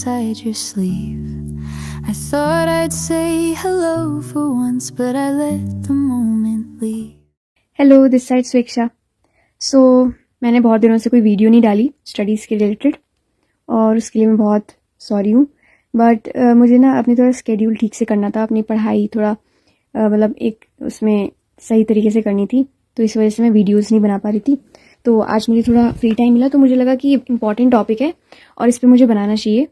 inside your sleeve. I thought I'd say hello for once, but I let the moment leave. Hello, this side स्वेक्षा। सो मैंने बहुत दिनों से कोई video नहीं डाली स्टडीज़ के रिलेटेड, और उसके लिए मैं बहुत सॉरी हूँ। बट मुझे ना अपनी थोड़ा स्केड्यूल ठीक से करना था, अपनी पढ़ाई थोड़ा मतलब एक उसमें सही तरीके से करनी थी, तो इस वजह से मैं वीडियोस नहीं बना पा रही थी। तो आज मुझे थोड़ा फ्री टाइम मिला, तो मुझे लगा कि ये इम्पॉर्टेंट टॉपिक है और इस पर मुझे बनाना चाहिए।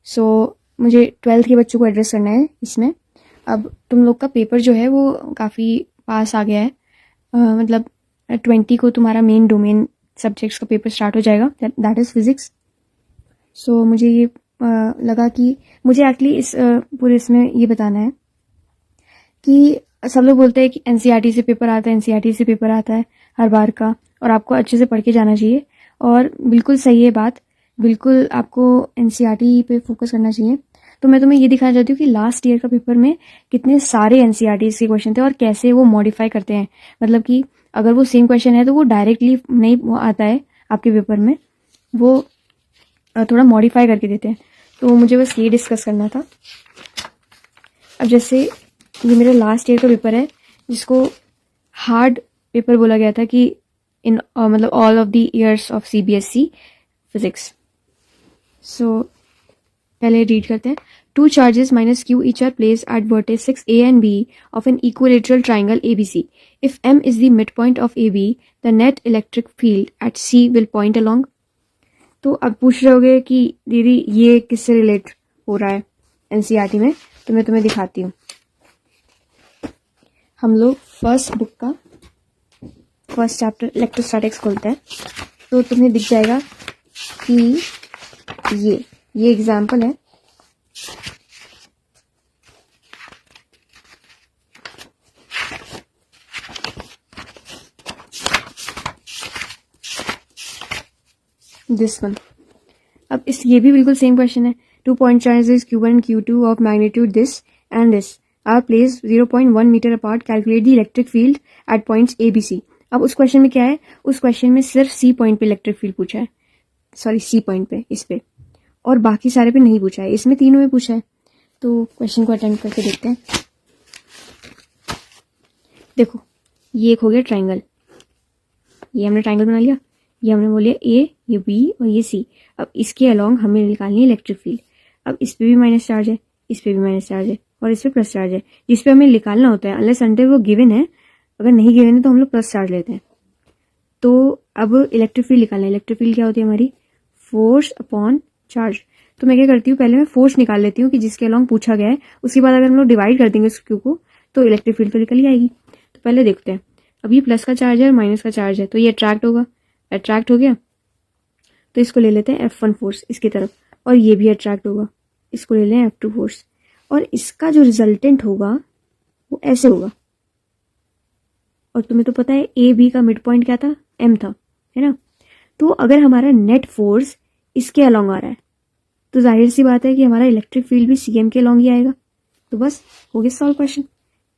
सो मुझे 12th के बच्चों को एड्रेस करना है इसमें। अब तुम लोग का पेपर जो है वो काफ़ी पास आ गया है, मतलब 20 को तुम्हारा मेन डोमेन सब्जेक्ट्स का पेपर स्टार्ट हो जाएगा, दैट इज़ फिज़िक्स। सो मुझे ये लगा कि मुझे एक्चुअली इस पूरे इसमें ये बताना है कि सब लोग बोलते हैं कि एनसीईआरटी से पेपर आता है, एनसीईआरटी से पेपर आता है हर बार का, और आपको अच्छे से पढ़ के जाना चाहिए। और बिल्कुल सही है बात, बिल्कुल आपको एनसीईआरटी पे फोकस करना चाहिए। तो मैं तुम्हें ये दिखाना चाहती हूँ कि लास्ट ईयर का पेपर में कितने सारे एनसीईआरटी के क्वेश्चन थे और कैसे वो मॉडिफाई करते हैं। मतलब कि अगर वो सेम क्वेश्चन है तो वो डायरेक्टली नहीं आता है आपके पेपर में, वो थोड़ा मॉडिफाई करके देते हैं। तो मुझे बस ये डिस्कस करना था। अब जैसे ये मेरा लास्ट ईयर का पेपर है, जिसको हार्ड पेपर बोला गया था कि इन मतलब all of the years of CBSE physics. So पहले रीड करते हैं। Two charges minus q each are place at vertex A and B of an equilateral triangle ABC. If M is the midpoint of AB, the net electric field at C will point along. तो अब पूछ रहे होगे कि दीदी ये किससे relate हो रहा है एनसीईआरटी में, तो मैं तुम्हें दिखाती हूँ। हम लोग फर्स्ट बुक का फर्स्ट चैप्टर इलेक्ट्रोस्टैटिक्स खोलते हैं, तो तुम्हें दिख जाएगा कि ये एग्जाम्पल है। This one. अब ये भी बिल्कुल सेम क्वेश्चन है। 2 point charges Q1 and Q2 of magnitude this and this are placed 0.1 meter apart. Calculate the electric field at points ABC. अब उस क्वेश्चन में क्या है, उस क्वेश्चन में सिर्फ C पॉइंट पे इलेक्ट्रिक फील्ड पूछा है, सॉरी C पॉइंट पे, इस पे, और बाकी सारे पे नहीं पूछा है। इसमें तीनों में पूछा है। तो क्वेश्चन को अटेम्प्ट करके देखते हैं। देखो, ये एक हो गया ट्राइंगल, ये हमने ट्राइंगल बना लिया, ये हमने बोलिए A, ये B और ये C। अब इसके अलोंग हमें निकालनी है इलेक्ट्रिक फील्ड। अब इस पे भी माइनस चार्ज है, इस पे भी माइनस चार्ज है, और इस पे प्लस चार्ज है, जिस पे हमें निकालना होता है अनलेस अनटिल वो गिवन है। अगर नहीं गिवन है तो हम लोग प्लस चार्ज लेते हैं। तो अब इलेक्ट्रिक फील्ड निकालना है। इलेक्ट्रिक फील्ड क्या होती है हमारी, फोर्स अपॉन चार्ज। तो मैं क्या करती हूँ, पहले मैं फोर्स निकाल लेती हूँ कि जिसके अलोंग पूछा गया है, उसके बाद अगर हम लोग डिवाइड कर देंगे उस क्यू को तो इलेक्ट्रिक फील्ड तो निकल ही आएगी। तो पहले देखते हैं। अब ये प्लस का चार्ज है और माइनस का चार्ज है, तो ये अट्रैक्ट होगा, अट्रैक्ट हो गया तो इसको ले लेते हैं F1 फोर्स इसकी तरफ, और ये भी अट्रैक्ट होगा, इसको ले लें F2 फोर्स, और इसका जो रिजल्टेंट होगा वो ऐसे होगा। और तुम्हें तो पता है A B का मिड पॉइंट क्या था, M था, है ना। तो अगर हमारा नेट फोर्स इसके अलोंग आ रहा है तो जाहिर सी बात है कि हमारा इलेक्ट्रिक फील्ड भी CM के अलोंग ही आएगा। तो बस हो गया solve question.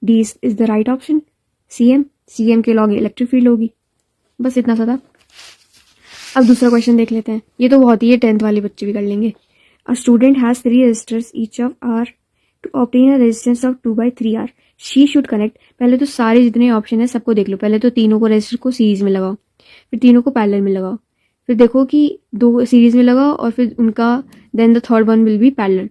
D is the right option. CM के अलोंग इलेक्ट्रिक फील्ड होगी, बस इतना सा था। अब दूसरा क्वेश्चन देख लेते हैं। ये तो बहुत ही है, 10th वाले बच्चे भी कर लेंगे। A student has 3 resistors each of R to obtain a resistance of 2/3R. She should connect. पहले तो सारे जितने ऑप्शन है सबको देख लो। पहले तो तीनों को रेजिस्टर को सीरीज में लगाओ, फिर तीनों को पैरेलल में लगाओ, फिर देखो कि 2 सीरीज में लगाओ और फिर उनका then the third one will be parallel.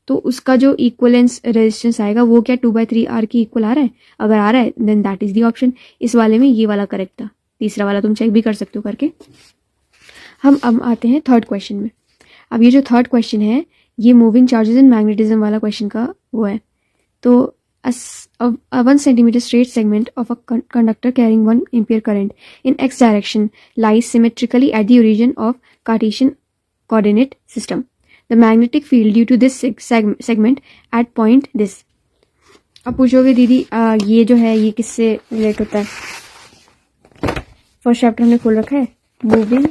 तो उसका जो इक्वलेंस रेजिस्टेंस आएगा वो क्या 2/3R की इक्वल आ रहा है। अगर आ रहा है then that is the option. इस वाले में ये वाला करेक्ट था, तीसरा वाला तुम चेक भी कर सकते हो करके। हम अब आते हैं थर्ड क्वेश्चन में। अब ये जो थर्ड क्वेश्चन है ये मूविंग चार्जेस एंड मैग्नेटिज्म वाला क्वेश्चन का वो है। तो a 1 centimeter straight segment of a conductor carrying 1 ampere current in x direction lies symmetrically at the origin of Cartesian coordinate system. The magnetic field due to this segment at point this. अब पूछोगे दीदी ये जो है ये किससे relate होता है। फर्स्ट चैप्टर हमने खोल रखा है, मूविंग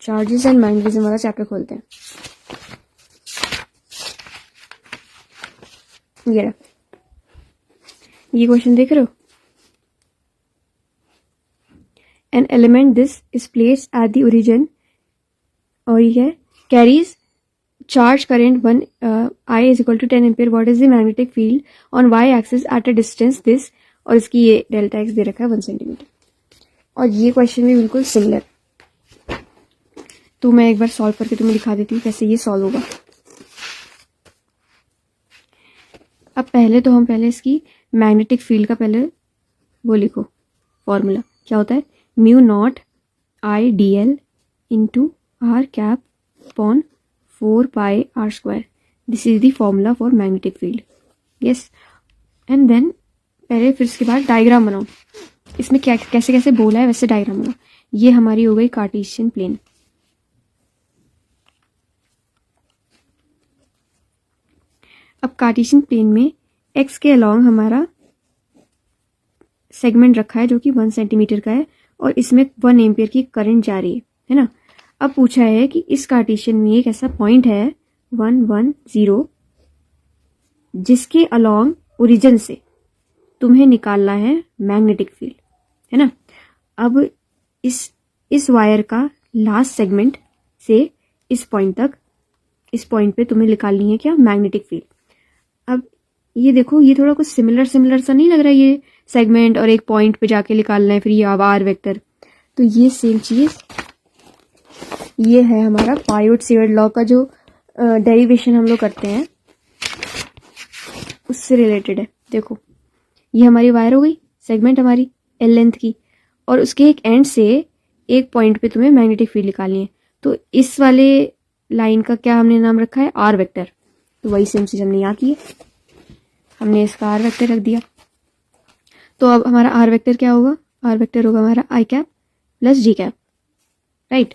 चार्जेस एंड मैग्नेटिज्म वाला चैप्टर खोलते हैं। ये क्वेश्चन देख रहे हो। An element this is placed at the origin, और ये carries charge current 1 I is equal to 10 ampere. What is the magnetic field on y axis at a distance this, और इसकी ये डेल्टा एक्स दे रखा है 1 सेंटीमीटर. और ये question भी बिल्कुल सिमिलर. तो मैं एक बार सॉल्व करके तुम्हें दिखा देती हूँ कैसे ये सॉल्व होगा. अब पहले इसकी मैग्नेटिक फील्ड का पहले वो लिखो फॉर्मूला. क्या होता है? Mu naught I D L into R cap upon 4 pi R square. This is the formula for magnetic field. Yes. And then पहले फिर इसके बाद डायग्राम बनाओ. इसमें क्या कैसे कैसे बोला है वैसे डायग्राम बनाओ. ये हमारी हो गई कार्टेशियन प्लेन. अब कार्टेशियन प्लेन में एक्स के अलॉन्ग हमारा सेगमेंट रखा है जो कि 1 सेंटीमीटर का है और इसमें 1 एम्पियर की करंट जा रही है ना. अब पूछा है कि इस कार्टेशियन में एक ऐसा पॉइंट है 1 1 0 जिसके अलॉन्ग ओरिजिन से तुम्हें निकालना है मैग्नेटिक फील्ड, है ना. अब इस वायर का लास्ट सेगमेंट से इस पॉइंट तक, इस पॉइंट पे तुम्हें निकालनी है क्या? Magnetic field. अब ये देखो, ये थोड़ा कुछ सिमिलर सा नहीं लग रहा है? ये सेगमेंट और एक पॉइंट पे जाके निकालना है फिर ये आर वेक्टर. तो ये सेम चीज ये है हमारा पायोट-सेवर्ट लॉ का जो डेरिवेशन हम लोग करते हैं उससे रिलेटेड है. देखो ये हमारी वायर हो गई, सेगमेंट हमारी एल लेंथ की, और उसके एक एंड से एक पॉइंट पे तुम्हें मैग्नेटिक फील्ड निकालनी है. तो इस वाले लाइन का क्या हमने नाम रखा है? R vector. तो वही सेम चीज हमने यहाँ की है, हमने इसका आर वेक्टर रख दिया. तो अब हमारा आर वेक्टर क्या होगा? आर वेक्टर होगा हमारा आई कैप प्लस जी कैप, राइट.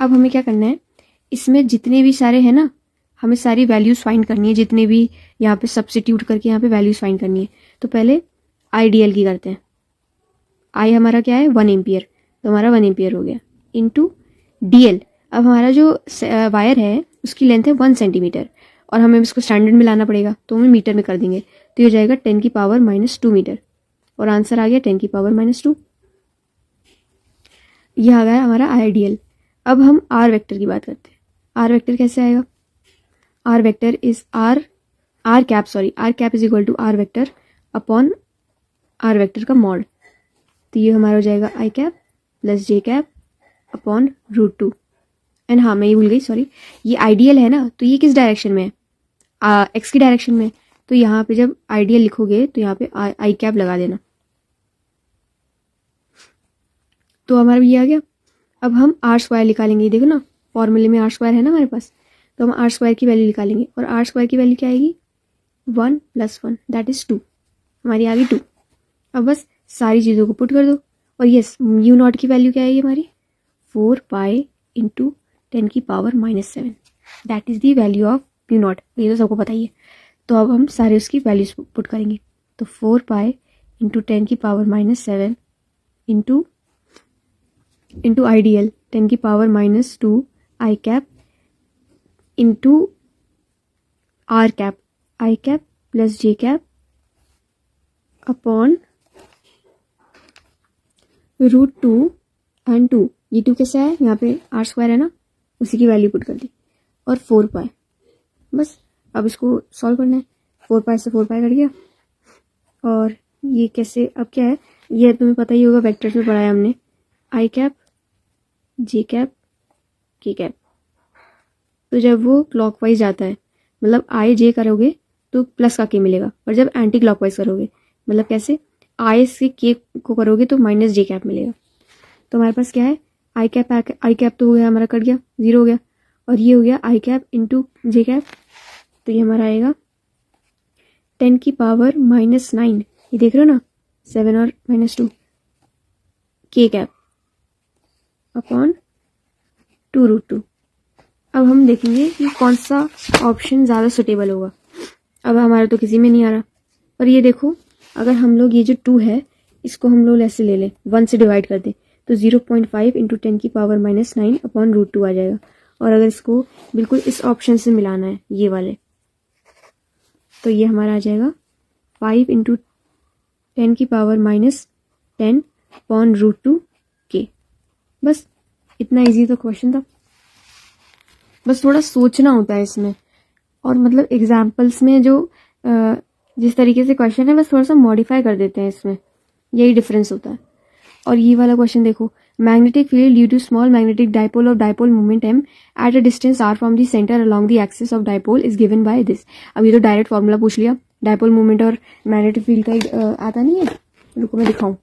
अब हमें क्या करना है, इसमें जितने भी सारे हैं ना, हमें सारी वैल्यूज फाइंड करनी है. जितने भी यहाँ पे सब्स्टिट्यूट करके यहाँ पे वैल्यूज फाइंड करनी है. तो पहले आई डी एल की करते हैं. आई हमारा क्या है? 1 एम्पियर. तो हमारा 1 एम्पियर हो गया इंटू डी एल. अब हमारा जो वायर है उसकी लेंथ है 1 सेंटीमीटर और हमें इसको स्टैंडर्ड में लाना पड़ेगा तो हम मीटर में कर देंगे. तो ये हो जाएगा 10 की पावर -2 मीटर और आंसर आ गया 10 की पावर -2. यह आ गया हमारा आइडियल. अब हम आर वेक्टर की बात करते हैं. आर वेक्टर कैसे आएगा? R vector is r cap is equal to r vector upon r vector का मॉड. तो ये हमारा हो जाएगा i cap plus J cap upon √2. And हाँ, मैं ये भूल गई, सॉरी. ये आइडियल है ना, तो ये किस डायरेक्शन में है? एक्स की डायरेक्शन में. तो यहाँ पे जब आइडियल लिखोगे तो यहाँ पे आई कैप लगा देना. तो हमारा ये आ गया. अब हम आर स्क्वायर निकालेंगे. देखो ना, फॉर्मूले में आर स्क्वायर है ना हमारे पास, तो हम आर स्क्वायर की वैल्यू निकालेंगे. और आर स्क्वायर की वैल्यू क्या आएगी? 1 + 1 दैट इज 2. हमारी आ गई 2. अब बस सारी चीज़ों को पुट कर दो. और यस, म्यू नॉट की वैल्यू क्या आएगी हमारी? 4 पाई इंटू 10 की power -7 that is the value of mu naught. ये तो सबको पता ही है. तो अब हम सारे उसकी वैल्यूज पुट करेंगे. तो 4 पाई इंटू 10 की पावर -7 इंटू आइडियल 10 की power -2 I cap into R cap, I cap plus J cap upon √2 and 2. ये 2 कैसे है? यहाँ पे आर स्क्वायर है ना, उसी की वैल्यू पुट कर दी. और 4 पाई. बस अब इसको सॉल्व करना है. 4 पाई से 4 पाई कट गया. और ये कैसे, अब क्या है, ये तुम्हें पता ही होगा, वेक्टर्स में पढ़ा है हमने. आई कैप जे कैप के कैप. तो जब वो क्लॉकवाइज जाता है, मतलब आई जे करोगे तो प्लस का के मिलेगा, और जब एंटी क्लॉकवाइज करोगे, मतलब कैसे, आई से के को करोगे तो माइनस जे कैप मिलेगा. तो हमारे पास क्या है? आई कैप तो हो गया हमारा, कट गया, 0 हो गया. और ये हो गया आई कैप इंटू जे कैप. तो ये हमारा आएगा 10 की पावर -9. ये देख रहे हो ना, 7 और -2 के कैप अपॉन 2√2. अब हम देखेंगे कि कौन सा ऑप्शन ज़्यादा सुटेबल होगा. अब हमारा तो किसी में नहीं आ रहा. पर ये देखो, अगर हम लोग ये जो 2 है इसको हम लोग ऐसे ले लें, 1 से डिवाइड कर दें, तो 0.5 इंटू 10 की पावर -9 अपॉन √2 आ जाएगा. और अगर इसको बिल्कुल इस ऑप्शन से मिलाना है, ये वाले, तो ये हमारा आ जाएगा 5 इंटू 10 की पावर -10 अपॉन √2 के. बस इतना इजी तो क्वेश्चन था. बस थोड़ा सोचना होता है इसमें, और मतलब एग्जाम्पल्स में जो जिस तरीके से क्वेश्चन है बस थोड़ा सा मॉडिफाई कर देते हैं इसमें, यही डिफरेंस होता है। और ये वाला क्वेश्चन देखो, magnetic field due to small magnetic dipole of dipole moment m at a distance r from the centre along the axis of dipole is given by this. अब ये तो डायरेक्ट फॉर्मूला पूछ लिया, डाइपोल मोमेंट और magnetic field का आता नहीं है, रुको मैं दिखाऊं।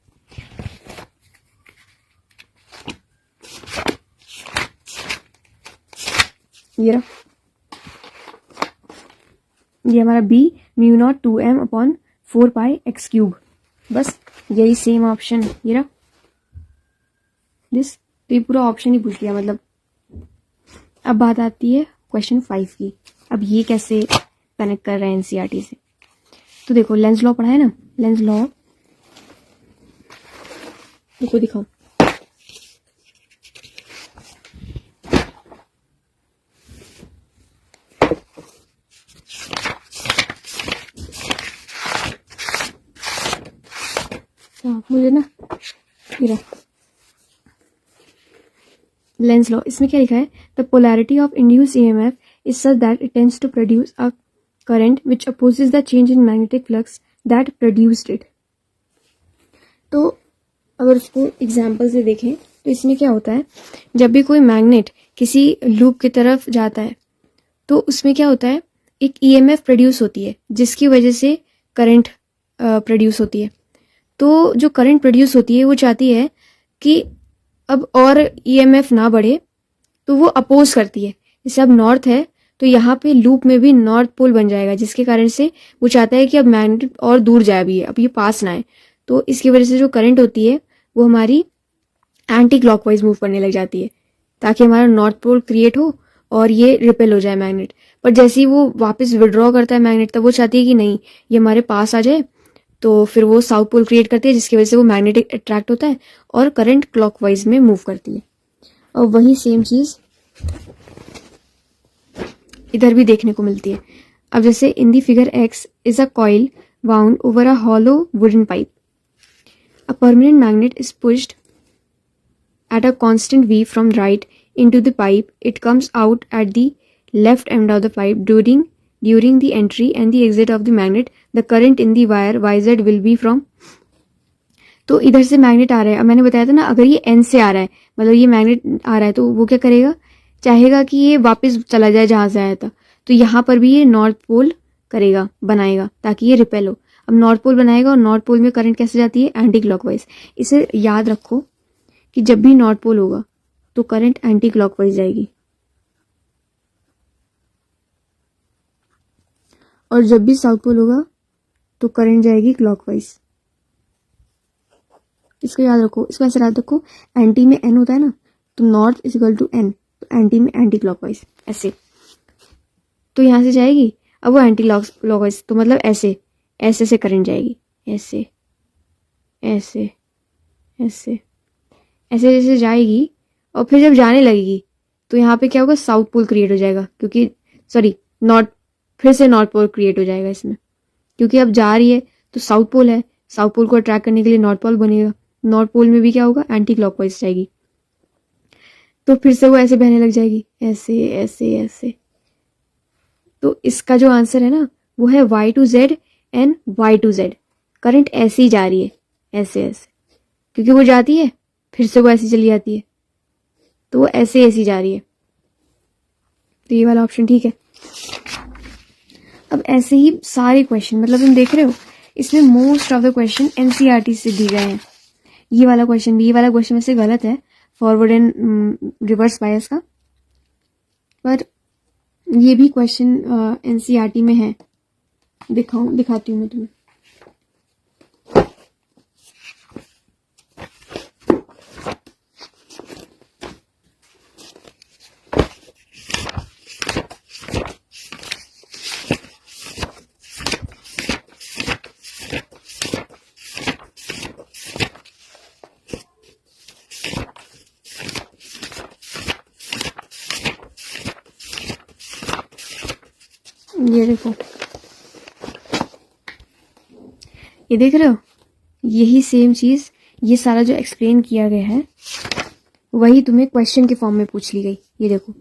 ये हमारा b μ0 2m अपॉन 4 पाई x क्यूब, बस यही सेम ऑप्शन ये रहा दिस। तो ये पूरा ऑप्शन ही पूछ लिया मतलब। अब बात आती है क्वेश्चन 5 की। अब ये कैसे कनेक्ट कर रहे हैं एनसीईआरटी से, तो देखो लेंस लॉ पढ़ा है ना, लेंस लॉ देखो दिखाओ। मुझे ना मेरा लेंस लॉ, इसमें क्या लिखा है, the polarity of induced EMF is such that it tends to produce a current which opposes the change in magnetic flux that produced it. तो अगर उसको एग्जांपल से देखें तो इसमें क्या होता है, जब भी कोई मैग्नेट किसी लूप की तरफ जाता है तो उसमें क्या होता है, एक ईएमएफ प्रोड्यूस होती है जिसकी वजह से करंट प्रोड्यूस होती है। तो जो करंट प्रोड्यूस होती है वो चाहती है कि अब और ईएमएफ ना बढ़े, तो वो अपोज करती है। जैसे अब नॉर्थ है तो यहाँ पे लूप में भी नॉर्थ पोल बन जाएगा, जिसके कारण से वो चाहता है कि अब मैग्नेट और दूर जाए, भी अब ये पास ना है। तो इसकी वजह से जो करंट होती है वो हमारी एंटी क्लॉकवाइज मूव करने लग जाती है, ताकि हमारा नॉर्थ पोल क्रिएट हो और ये रिपेल हो जाए मैग्नेट। पर जैसे ही वो वापस विड्रॉ करता है मैग्नेट, तब वो चाहती है कि नहीं ये हमारे पास आ जाए, तो फिर वो साउथ पोल क्रिएट करती है, जिसकी वजह से वो मैग्नेटिक अट्रैक्ट होता है और करंट क्लॉकवाइज में मूव करती है। और वही सेम चीज इधर भी देखने को मिलती है। अब जैसे in the figure x is a coil wound over a hollow wooden pipe. A permanent magnet is pushed at a constant V from right into the pipe. It comes out at the left end of the pipe during the entry and the exit of the magnet. The current in the wire YZ will be from. तो इधर से magnet आ रहा है, अब मैंने बताया था ना, अगर ये एन से आ रहा है, मतलब ये मैग्नेट आ रहा है, तो वो क्या करेगा, चाहेगा कि ये वापस चला जाए जहां से आया था। तो यहाँ पर भी ये नॉर्थ पोल करेगा, बनाएगा, ताकि ये रिपेल हो। अब नॉर्थ पोल बनाएगा और नॉर्थ पोल में करंट कैसे जाती है, एंटी क्लॉकवाइज। इसे याद रखो कि जब भी नॉर्थ पोल होगा तो करंट एंटी क्लॉकवाइज जाएगी, और जब भी साउथ पोल होगा तो करंट जाएगी क्लॉकवाइज। इसको याद रखो, इसको ऐसे याद रखो, एंटी में एन होता है ना, तो north is equal to N, तो एंटी में एंटी क्लॉकवाइज ऐसे। तो यहां से जाएगी, अब वो एंटी क्लॉकवाइज, तो मतलब ऐसे ऐसे से करंट जाएगी, ऐसे ऐसे ऐसे ऐसे जैसे जाएगी। और फिर जब जाने लगेगी तो यहाँ पे क्या होगा, साउथ पोल क्रिएट हो जाएगा, क्योंकि नॉर्थ, फिर से नॉर्थ पोल क्रिएट हो जाएगा इसमें, क्योंकि अब जा रही है तो साउथ पोल है, साउथ पोल को अट्रैक्ट करने के लिए नॉर्थ पोल बनेगा। नॉर्थ पोल में भी क्या होगा, एंटी क्लॉकवाइज जाएगी, तो फिर से वो ऐसे बहने लग जाएगी, ऐसे ऐसे ऐसे। तो इसका जो आंसर है ना, वो है y to z and y to z। Current ऐसे ही जा रही है, ऐसे ऐसे, क्योंकि वो जाती है फिर से वो ऐसी चली जाती है, तो वो ऐसे ऐसी जा रही है। तो ये वाला ऑप्शन ठीक है। अब ऐसे ही सारे क्वेश्चन, मतलब तुम देख रहे हो इसमें most of the question NCERT से दी गए हैं। ये वाला क्वेश्चन भी, ये वाला क्वेश्चन वैसे गलत है, फॉरवर्ड एंड रिवर्स बायस का, पर ये भी क्वेश्चन एनसीईआरटी में है। दिखाती हूँ मैं तुम्हें। ये देखो, ये देख रहे हो, यही सेम चीज, ये सारा जो एक्सप्लेन किया गया है वही तुम्हें क्वेश्चन के फॉर्म में पूछ ली गई। ये देखो,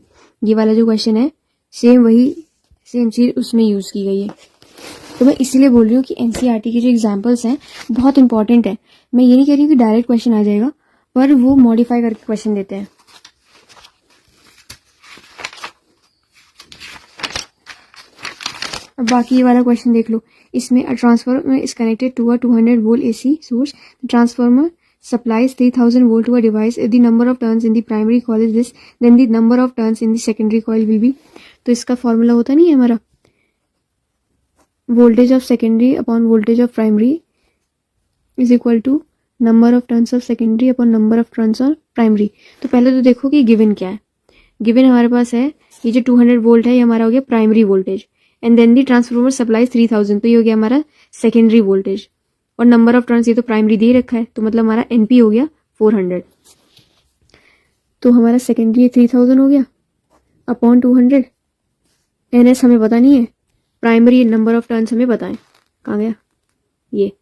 ये वाला जो क्वेश्चन है सेम चीज़ उसमें यूज़ की गई है। तो मैं इसीलिए बोल रही हूँ कि एनसीईआरटी के जो एग्जाम्पल्स हैं बहुत इंपॉर्टेंट है। मैं ये नहीं कह रही हूँ कि डायरेक्ट क्वेश्चन आ जाएगा, पर वो मॉडिफाई करके क्वेश्चन देते हैं। अब बाकी ये वाला क्वेश्चन देख लो। इसमें a transformer is connected to a 200 volt AC source. Transformer supplies 3000 volt to a device. If the number of turns in the primary coil is this, then the number of turns in the secondary coil will be। तो इसका formula होता नहीं है हमारा, voltage of secondary upon voltage of primary is equal to number of turns of secondary upon number of turns of primary. तो पहले तो देखो कि गिवन क्या है। गिवन हमारे पास है ये जो 200 वोल्ट है, ये हमारा हो गया primary voltage, and then the transformer supplies 3000, तो ये हो गया हमारा सेकेंडरी वोल्टेज, और नंबर ऑफ टर्न्स ये तो प्राइमरी दे रखा है, तो मतलब हमारा एनपी हो गया 400। तो हमारा सेकेंडरी 3000 हो गया अपॉन 200। एनएस हमें पता नहीं है, प्राइमरी नंबर ऑफ टर्न्स हमें पता है। कहाँ गया ये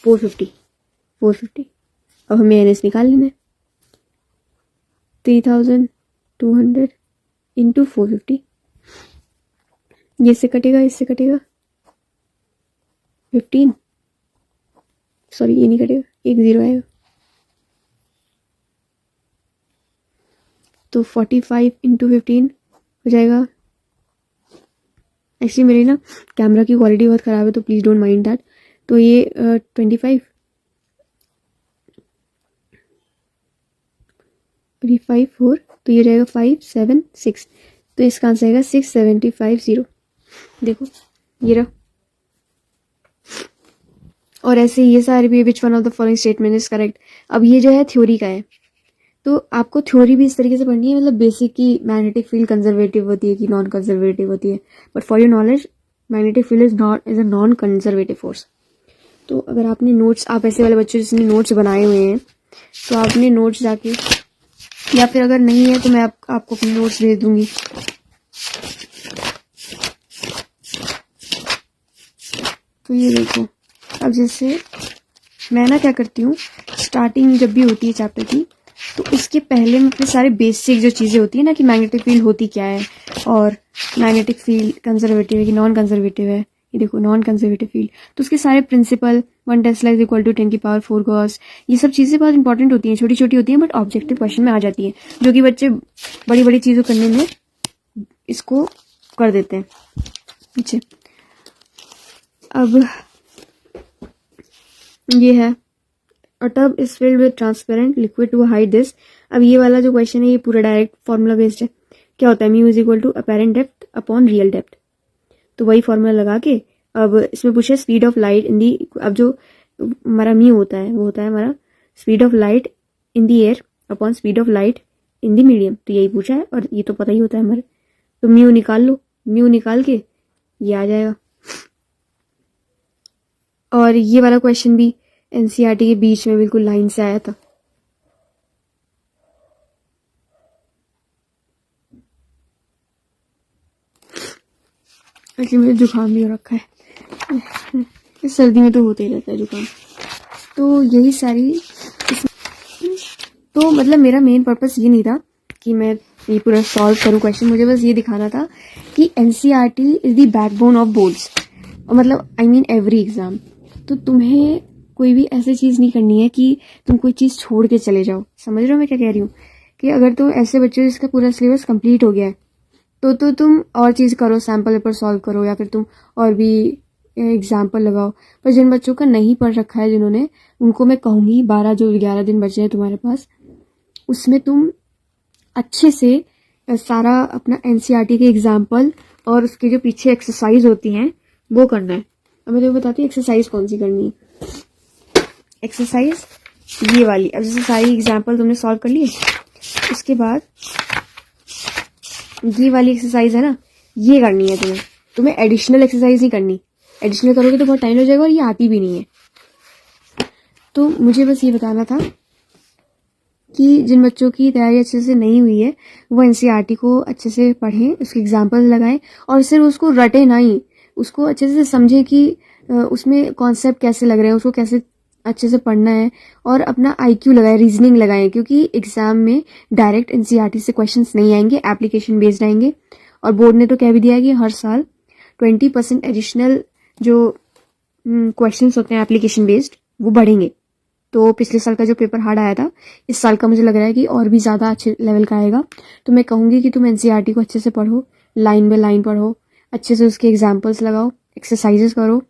450। अब हमें एनएस निकाल लेना है। 3200 इंटू 450, ये से कटेगा, इससे कटेगा 15, सॉरी ये नहीं कटेगा, एक 0 आएगा, तो 45 इंटू 15 हो जाएगा। एक्चुअली मेरी ना कैमरा की क्वालिटी बहुत ख़राब है, तो प्लीज़ डोंट माइंड दैट। तो ये 25 4, तो ये रहेगा 576, तो इसका आंसर आएगा 6750। देखो ये रहा। और ऐसे ये सारे भी, which one of the following statement is correct. अब ये जो है थ्योरी का है, तो आपको थ्योरी भी इस तरीके से पढ़नी है, मतलब बेसिक की मैग्नेटिक फील्ड कंजर्वेटिव होती है कि नॉन कंजर्वेटिव होती है। But for your knowledge, magnetic field is a non conservative force. तो अगर आपने नोट्स, आप ऐसे वाले बच्चों जिसने नोट्स बनाए हुए हैं, तो आपने नोट्स जाके, या फिर अगर नहीं है तो मैं आपको अपने नोट्स भेज दूंगी। तो ये देखो, अब जैसे मैं ना क्या करती हूँ, स्टार्टिंग जब भी होती है चैप्टर की, तो उसके पहले मैं अपने सारे बेसिक जो चीज़ें होती है ना, कि मैग्नेटिक फील्ड होती क्या है, और मैग्नेटिक फील्ड कंजर्वेटिव है कि नॉन कंजर्वेटिव है, ये देखो नॉन कंजर्वेटिव फील्ड, तो उसके सारे principle, 1 tesla is equal to 10⁴ gauss, ये सब चीज़ें बहुत इंपॉर्टेंट होती हैं, छोटी छोटी होती हैं, बट ऑब्जेक्टिव क्वेश्चन में आ जाती हैं, जो कि बच्चे बड़ी बड़ी चीज़ों करने में इसको कर देते हैं पीछे। अब ये है, a tub is filled with transparent liquid to hide this. अब ये वाला जो क्वेश्चन है, ये पूरा डायरेक्ट फॉर्मूला बेस्ड है। क्या होता है, mu is equal to apparent depth upon real depth. तो वही फॉर्मूला लगा के, अब इसमें पूछा speed of light in the, अब जो हमारा म्यू होता है वो होता है हमारा speed of light in the air upon speed of light in the medium. तो यही पूछा है, और ये तो पता ही होता है हमारे। तो म्यू निकाल लो, म्यू निकाल के ये आ जाएगा। और ये वाला क्वेश्चन भी एनसीईआरटी के बीच में बिल्कुल लाइन से आया था। एक्चुअली मुझे जुकाम भी हो रखा है, इस सर्दी में तो होते ही रहता है जुकाम। तो यही सारी, तो मतलब मेरा मेन पर्पस ये नहीं था कि मैं ये पूरा सॉल्व करूँ क्वेश्चन, मुझे बस ये दिखाना था कि NCERT is the backbone of boards, और मतलब आई मीन एवरी एग्जाम। तो तुम्हें कोई भी ऐसी चीज़ नहीं करनी है कि तुम कोई चीज़ छोड़ के चले जाओ। समझ रहे हो मैं क्या कह रही हूँ, कि अगर तुम ऐसे बच्चे जिसका पूरा सिलेबस कंप्लीट हो गया है, तो तुम और चीज़ करो, सैम्पल पेपर सॉल्व करो, या फिर तुम और भी एग्जाम्पल लगाओ। पर जिन बच्चों का नहीं पढ़ रखा है, जिन्होंने, उनको मैं कहूँगी 11 दिन बचे हैं तुम्हारे पास, उसमें तुम अच्छे से सारा अपना एनसीईआरटी के एग्जाम्पल और उसके जो पीछे एक्सरसाइज होती हैं वो करना है। अब मैं तुम्हें बताती हूँ एक्सरसाइज कौन सी करनी है। एक्सरसाइज ये वाली, अब जैसे सारी एग्जाम्पल तुमने सॉल्व कर लिए, उसके बाद ये वाली एक्सरसाइज है ना, ये करनी है तुम्हें एडिशनल एक्सरसाइज नहीं करनी। एडिशनल करोगे तो बहुत टाइम हो जाएगा, और ये आती भी नहीं है। तो मुझे बस ये बताना था कि जिन बच्चों की तैयारी अच्छे से नहीं हुई है, वो एनसीईआरटी को अच्छे से पढ़ें, उसके एग्जाम्पल लगाएं, और सिर्फ उसको रटे नहीं, उसको अच्छे से समझें कि उसमें कॉन्सेप्ट कैसे लग रहे हैं, उसको कैसे अच्छे से पढ़ना है और अपना IQ लगाए, रीजनिंग लगाएं, क्योंकि एग्जाम में डायरेक्ट NCERT से क्वेश्चंस नहीं आएंगे, एप्लीकेशन बेस्ड आएंगे। और बोर्ड ने तो कह भी दिया है कि हर साल 20% एडिशनल जो क्वेश्चंस होते हैं एप्लीकेशन बेस्ड वो बढ़ेंगे। तो पिछले साल का जो पेपर हार्ड आया था, इस साल का मुझे लग रहा है कि और भी ज़्यादा अच्छे लेवल का आएगा। तो मैं कहूँगी कि तुम NCERT को अच्छे से पढ़ो, लाइन बाय लाइन पढ़ो, अच्छे से उसके एग्जाम्पल्स लगाओ, एक्सरसाइजेस करो।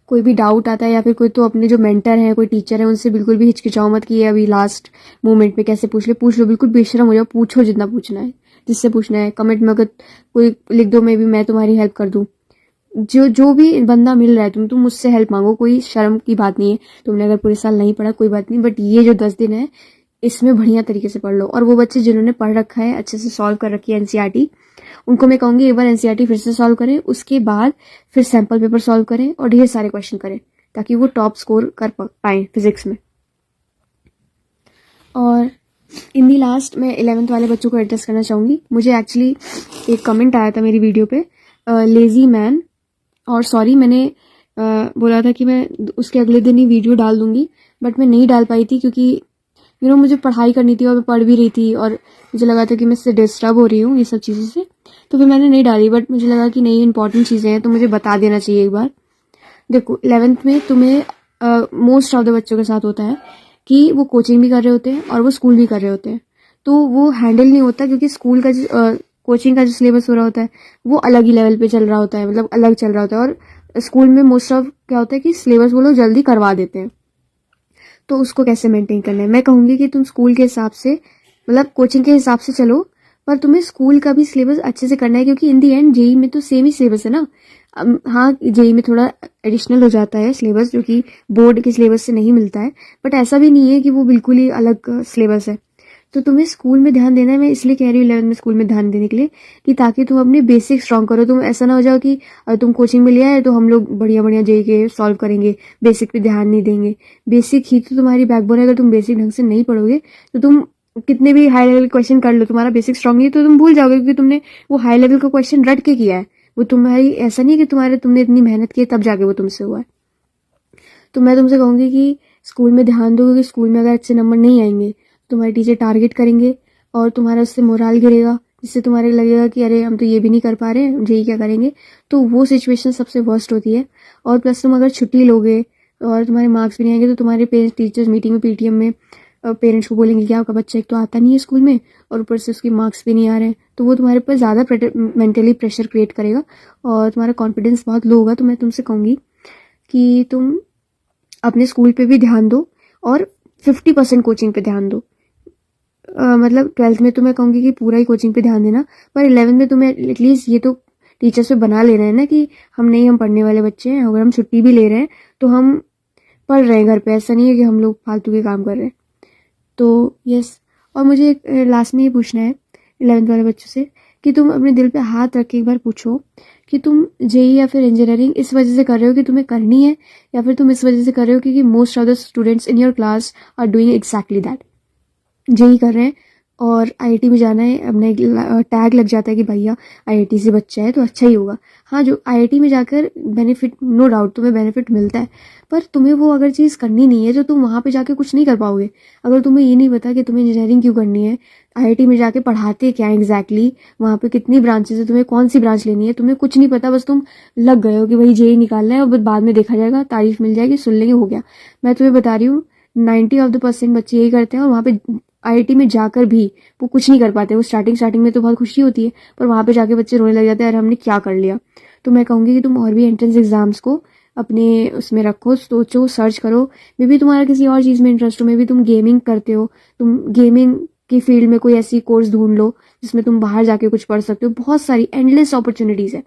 कोई भी डाउट आता है या फिर कोई तो अपने जो मेंटर हैं, कोई टीचर है, उनसे बिल्कुल भी हिचकिचाओ मत कि ये अभी लास्ट मोमेंट पे कैसे पूछ लो, बिल्कुल बेशरम हो जाओ, पूछो जितना पूछना है, जिससे पूछना है। कमेंट में अगर कोई लिख दो, मैं भी मैं तुम्हारी हेल्प कर दूँ। जो भी बंदा मिल रहा है तुम मुझसे हेल्प मांगो, कोई शर्म की बात नहीं है। तुमने अगर पूरे साल नहीं पढ़ा कोई बात नहीं, बट ये जो 10 दिन है इसमें बढ़िया तरीके से पढ़ लो। और वो बच्चे जिन्होंने पढ़ रखा है, अच्छे से सॉल्व कर रखी है NCERT, उनको मैं कहूँगी एक बार NCERT फिर से सॉल्व करें, उसके बाद फिर सैम्पल पेपर सॉल्व करें और ढेर सारे क्वेश्चन करें, ताकि वो टॉप स्कोर कर पाए फिजिक्स में। और इन दी लास्ट मैं 11th वाले बच्चों को एड्रेस करना चाहूँगी। मुझे एक्चुअली एक कमेंट आया था मेरी वीडियो पे, लेजी मैन, और सॉरी मैंने बोला था कि मैं उसके अगले दिन ही वीडियो डाल दूंगी, बट मैं नहीं डाल पाई थी क्योंकि मुझे पढ़ाई करनी थी और मैं पढ़ भी रही थी और मुझे लगा था कि मैं इससे डिस्टर्ब हो रही हूँ ये सब चीज़ों से, तो फिर मैंने नहीं डाली। बट मुझे लगा कि नहीं, इंपॉर्टेंट चीज़ें हैं तो मुझे बता देना चाहिए एक बार। देखो 11th में तुम्हें मोस्ट ऑफ द बच्चों के साथ होता है कि वो कोचिंग भी कर रहे होते हैं और वो स्कूल भी कर रहे होते हैं, तो वो हैंडल नहीं होता, क्योंकि स्कूल का कोचिंग का जो सिलेबस हो रहा होता है वो अलग ही लेवल पे चल रहा होता है, मतलब अलग चल रहा होता है। और स्कूल में मोस्ट ऑफ क्या होता है कि सिलेबस वो लोग जल्दी करवा देते हैं, तो उसको कैसे मेंटेन करना है। मैं कहूँगी कि तुम स्कूल के हिसाब से, मतलब कोचिंग के हिसाब से चलो, पर तुम्हें स्कूल का भी सिलेबस अच्छे से करना है, क्योंकि इन दी एंड जेई में तो सेम ही सिलेबस है ना। हाँ, जेई में थोड़ा एडिशनल हो जाता है सिलेबस, जो कि बोर्ड के सिलेबस से नहीं मिलता है, बट ऐसा भी नहीं है कि वो बिल्कुल ही अलग सिलेबस है। तो तुम्हें स्कूल में ध्यान देना है। मैं इसलिए कह रही हूँ 11th में स्कूल में ध्यान देने के लिए, कि ताकि तुम अपने बेसिक स्ट्रॉन्ग करो। तुम ऐसा ना हो जाओ कि तुम कोचिंग में लिया है तो हम लोग बढ़िया बढ़िया जेई के सॉल्व करेंगे, बेसिक पे ध्यान नहीं देंगे। बेसिक ही तो तुम्हारी बैकबोन है। अगर तुम बेसिक ढंग से नहीं पढ़ोगे तो तुम कितने भी हाई लेवल क्वेश्चन कर लो, तुम्हारा बेसिक स्ट्रॉन्ग नहीं तो तुम भूल जाओगे, क्योंकि तुमने वो हाई लेवल का क्वेश्चन रट के किया है। वो तुम्हारी ऐसा नहीं है कि तुमने इतनी मेहनत की तब जाके वो तुमसे हुआ है। तो मैं तुमसे कहूँगी कि स्कूल में ध्यान दो, क्योंकि स्कूल में अगर अच्छे नंबर नहीं आएंगे तुम्हारे टीचर टारगेट करेंगे और तुम्हारा उससे मोराल गिरेगा, जिससे तुम्हारे लगेगा कि अरे हम तो ये भी नहीं कर पा रहे हैं, जेई क्या करेंगे। तो वो सिचुएशन सबसे वर्स्ट होती है। और प्लस तुम अगर छुट्टी लोगे और तुम्हारे मार्क्स भी नहीं आएंगे तो तुम्हारे पेरेंट्स टीचर्स मीटिंग में PTM में पेरेंट्स को बोलेंगे कि आपका बच्चा एक तो आता नहीं है स्कूल में और ऊपर से उसके मार्क्स भी नहीं आ रहे हैं, तो वो तुम्हारे पर ज़्यादा मेंटली प्रेशर क्रिएट करेगा और तुम्हारा कॉन्फिडेंस बहुत लो होगा। तो मैं तुमसे कहूँगी कि तुम अपने स्कूल पे भी ध्यान दो और 50% कोचिंग पे ध्यान दो। मतलब 12th में तो मैं कहूँगी कि पूरा ही कोचिंग पे ध्यान देना, पर 11th में तुम्हें एटलीस्ट ये तो टीचर्स पे बना ले रहे हैं ना कि हम पढ़ने वाले बच्चे हैं। अगर हम छुट्टी भी ले रहे हैं तो हम पढ़ रहे हैं घर पे, ऐसा नहीं है कि हम लोग फालतू के काम कर रहे हैं। तो यस, और मुझे लास्ट में ये पूछना है 11th वाले बच्चों से कि तुम अपने दिल पे हाथ रख के एक बार पूछो कि तुम जेई या फिर इंजीनियरिंग इस वजह से कर रहे हो कि तुम्हें करनी है, या फिर तुम इस वजह से कर रहे हो क्योंकि most of the students in your class are doing exactly that. JEE कर रहे हैं और IIT में जाना है, अपना एक टैग लग जाता है कि भैया IIT से बच्चा है तो अच्छा ही होगा। हाँ, जो IIT में जाकर बेनिफिट, नो डाउट तुम्हें बेनिफिट मिलता है, पर तुम्हें वो अगर चीज़ करनी नहीं है जो तुम वहाँ पे जाके कुछ नहीं कर पाओगे। अगर तुम्हें ये नहीं पता कि तुम्हें इंजीनियरिंग क्यों करनी है, IIT में जाके पढ़ाते क्या है एग्जैक्टली, वहाँ पे कितनी ब्रांचेज है, तुम्हें कौन सी ब्रांच लेनी है, तुम्हें कुछ नहीं पता, बस तुम लग गए हो कि भाई जेई निकालना है और बाद में देखा जाएगा, तारीफ मिल जाएगी, सुन लेंगे, हो गया। मैं तुम्हें बता रही हूँ 90% बच्चे यही करते हैं और वहाँ पे IIT में जाकर भी वो कुछ नहीं कर पाते। वो स्टार्टिंग में तो बहुत खुशी होती है, पर वहाँ पे जाके बच्चे रोने लग जाते हैं, अरे हमने क्या कर लिया। तो मैं कहूँगी कि तुम और भी एंट्रेंस एग्जाम्स को अपने उसमें रखो, सोचो, सर्च करो। मे बी तुम्हारा किसी और चीज़ में इंटरेस्ट हो, मे बी तुम गेमिंग करते हो, तुम गेमिंग की फील्ड में कोई ऐसी कोर्स ढूंढ लो जिसमें तुम बाहर जाके कुछ पढ़ सकते हो। बहुत सारी एंडलेस अपॉर्चुनिटीज़ है,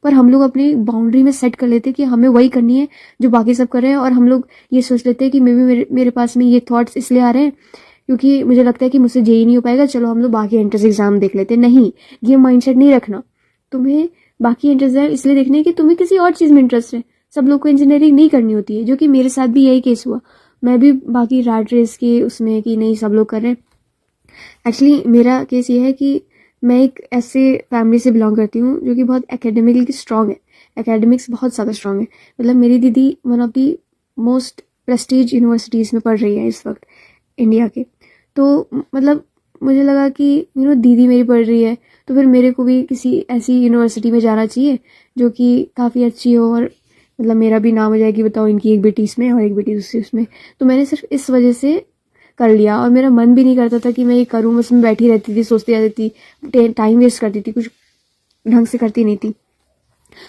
पर हम लोग अपनी बाउंड्री में सेट कर लेते हैं कि हमें वही करनी है जो बाकी सब कर रहे हैं, और हम लोग ये सोच लेते हैं कि मे बी मेरे पास में ये थॉट्स इसलिए आ रहे हैं क्योंकि मुझे लगता है कि मुझसे जेई नहीं हो पाएगा, चलो हम लोग बाकी एंट्रेंस एग्जाम देख लेते हैं। नहीं, ये माइंडसेट नहीं रखना। तुम्हें बाकी एंट्रेंस एग्जाम इसलिए देखने कि तुम्हें किसी और चीज़ में इंटरेस्ट है। सब लोग को इंजीनियरिंग नहीं करनी होती है, जो कि मेरे साथ भी यही केस हुआ। मैं भी बाकी रैट रेस के उसमें कि नहीं सब लोग कर रहे हैं। एक्चुअली मेरा केस ये है कि मैं एक ऐसे फैमिली से बिलोंग करती हूँ जो कि बहुत एकेडमिकली स्ट्रांग है, एकेडमिक्स बहुत ज़्यादा स्ट्रांग है। मतलब मेरी दीदी one of the most Prestige universities में पढ़ रही है इस वक्त इंडिया के। तो मतलब मुझे लगा कि दीदी मेरी पढ़ रही है तो फिर मेरे को भी किसी ऐसी यूनिवर्सिटी में जाना चाहिए जो कि काफ़ी अच्छी हो, और मतलब मेरा भी नाम हो जाए कि बताओ इनकी एक बेटी इसमें और एक बेटी दूसरी उसमें। तो मैंने सिर्फ इस वजह से कर लिया, और मेरा मन भी नहीं करता था कि मैं ये करूँ, बस मैं बैठी रहती थी, सोचती रहती थी, टाइम वेस्ट करती थी, कुछ ढंग से करती नहीं थी।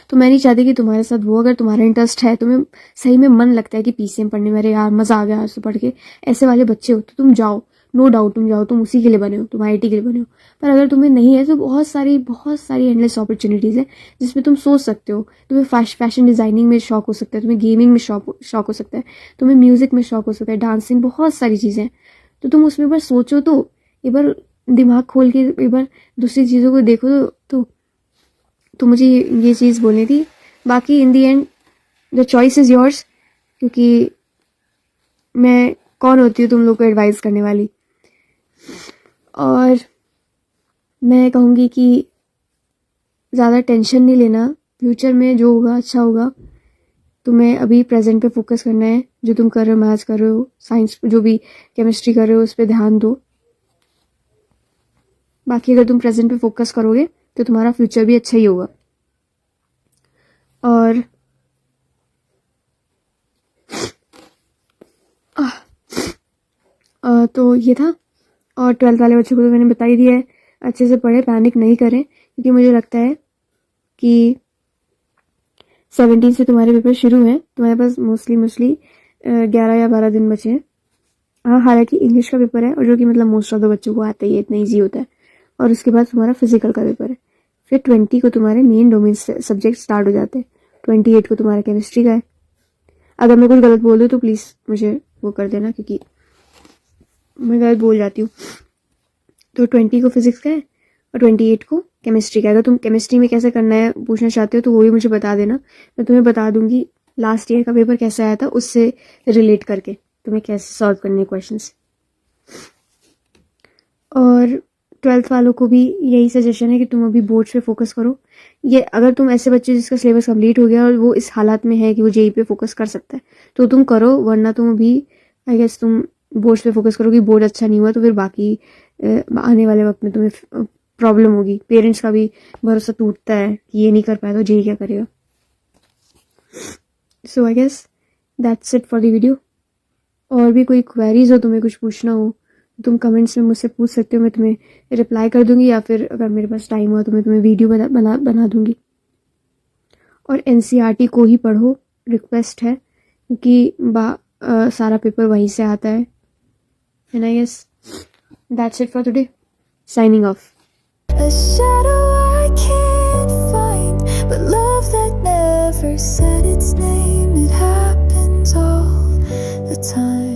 तो मैं नहीं चाहती कि तुम्हारे साथ वो, अगर तुम्हारा इंटरेस्ट है, तुम्हें सही में मन लगता है कि पीसीएम पढ़ने में, अरे यार मज़ा आ गया आज तो पढ़ के, ऐसे वाले बच्चे हो तो तुम जाओ, नो डाउट तुम जाओ, तुम उसी के लिए बने हो, तुम आईआईटी के लिए बने हो। पर अगर तुम्हें नहीं है तो बहुत सारी एंडलेस अपॉर्चुनिटीज़ है जिसमें तुम सोच सकते हो। तुम्हें फैशन डिज़ाइनिंग में शौक हो सकता है, तुम्हें गेमिंग में शौक हो सकता है, तुम्हें म्यूज़िक में शौक हो सकता है, डांसिंग, बहुत सारी चीज़ें हैं। तो तुम उसमें एक बार सोचो, तो एक बार दिमाग खोल के एक बार दूसरी चीज़ों को देखो। तो मुझे ये चीज़ बोलनी थी। बाकी in the end the choice is yours, क्योंकि मैं कौन होती हूँ तुम लोग को एडवाइस करने वाली। और मैं कहूँगी कि ज़्यादा टेंशन नहीं लेना, फ्यूचर में जो होगा अच्छा होगा। तुम्हें अभी प्रेजेंट पे फोकस करना है, जो तुम कर रहे हो, मैथ्स कर रहे हो, साइंस जो भी, केमिस्ट्री कर रहे हो, उस पर ध्यान दो। बाकी अगर तुम प्रेजेंट पे फोकस करोगे तो तुम्हारा फ्यूचर भी अच्छा ही होगा। और तो ये था। और 12th वाले बच्चों को तो मैंने बता ही दिया है, अच्छे से पढ़े, पैनिक नहीं करें, क्योंकि मुझे लगता है कि 17 से तुम्हारे पेपर शुरू हैं, तुम्हारे पास मोस्टली 11 या 12 दिन बचे हैं। हाँ, हालांकि इंग्लिश का पेपर है, और जो कि मतलब मोस्ट ऑफ द बच्चों को आता ही है, इतना ईजी होता है। और उसके बाद तुम्हारा फिजिकल का पेपर है। फिर 20 को तुम्हारे मेन डोमेन सब्जेक्ट स्टार्ट हो जाते हैं। 28 को तुम्हारा केमिस्ट्री का है। अगर मैं कुछ गलत बोल दूँ तो प्लीज़ मुझे वो कर देना, क्योंकि मैं गलत बोल जाती हूँ। तो 20 को फिजिक्स का है और 28 को केमिस्ट्री का है। अगर तुम केमिस्ट्री में कैसे करना है पूछना चाहते हो तो वो भी मुझे बता देना, मैं तुम्हें बता दूंगी लास्ट ईयर का पेपर कैसा आया था, उससे रिलेट करके तुम्हें कैसे सॉल्व करने क्वेश्चंस। और 12th वालों को भी यही सजेशन है कि तुम अभी बोर्ड्स पे फोकस करो। ये अगर तुम ऐसे बच्चे जिसका सिलेबस कंप्लीट हो गया और वो इस हालात में है कि वो जेई पे फोकस कर सकता है तो तुम करो, वरना तुम अभी आई गेस तुम बोर्ड्स पे फोकस करो कि बोर्ड अच्छा नहीं हुआ तो फिर बाकी आने वाले वक्त में तुम्हें प्रॉब्लम होगी। पेरेंट्स का भी भरोसा टूटता है कि ये नहीं कर पाया तो जेई क्या करेगा। So I guess that's it for the video. और भी कोई क्वेरीज हो, तुम्हें कुछ पूछना हो, तुम कमेंट्स में मुझसे पूछ सकते हो, मैं तुम्हें रिप्लाई कर दूंगी, या फिर अगर मेरे पास टाइम हुआ तो मैं तुम्हें वीडियो बना दूंगी। और एनसीईआरटी को ही पढ़ो, रिक्वेस्ट है, क्योंकि सारा पेपर वहीं से आता है। And I guess that's it for today, signing off. A shadow I can't find, but love that never said its name. It happens all the time.